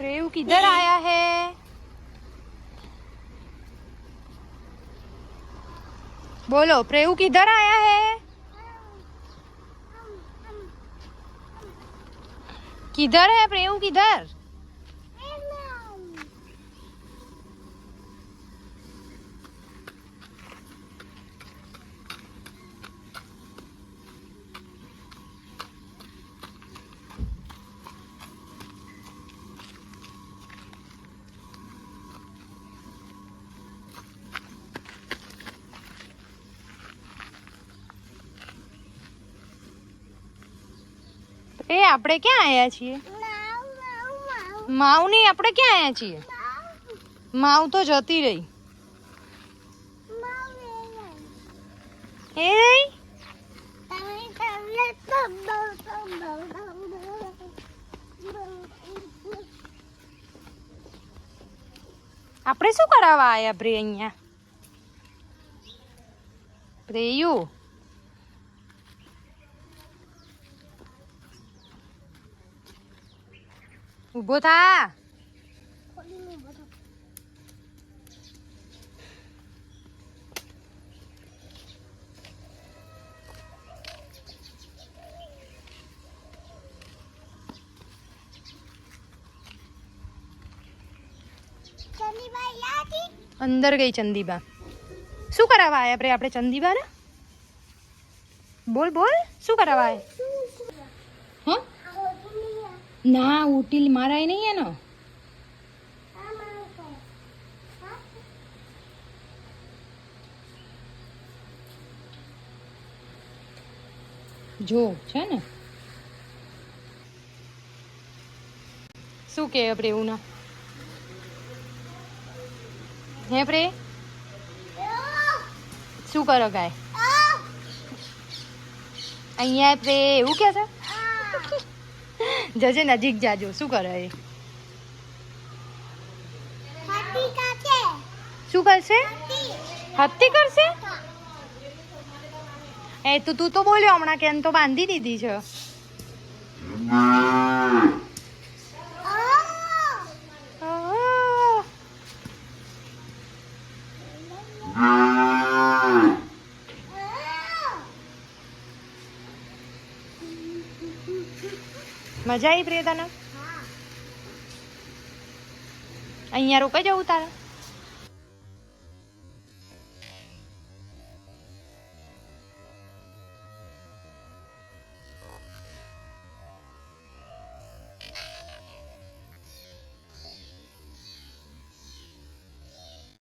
प्रेयू किधर आया है? बोलो, प्रेयू किधर आया है? किधर है प्रेयू, किधर? એ આપણે ક્યાં આયા છીએ? માવ નહીં, આપણે ક્યાં આયા છીએ? માવ તો જતી રહી. એ રહી? આપણે શું કરાવવા આયા પ્રે અહીંયા? પ્રેયુ ઊભો થા. અંદર ગઈ ચંદીબા. શું કરાવવા આયા પ્રે આપણે ચંદીબા ને? બોલ બોલ, શું કરાવવા આયા? હા ના, ઉટીલ મારાય નહીં એનો. જો છે ને શું કે પ્રેવું ના હે પ્રે શું કરો ગાય અહીંયા પ્રે એવું કે છે? જજે નજીક જાજો. શું કરે એ? શું કરશે? હત્તી કરશે? એ તું તો બોલ્યો હમણાં કે તો બાંધી દીધી છે. મજા આવી પ્રિય તને? અહીંયા રોકાઈ જવું તારે?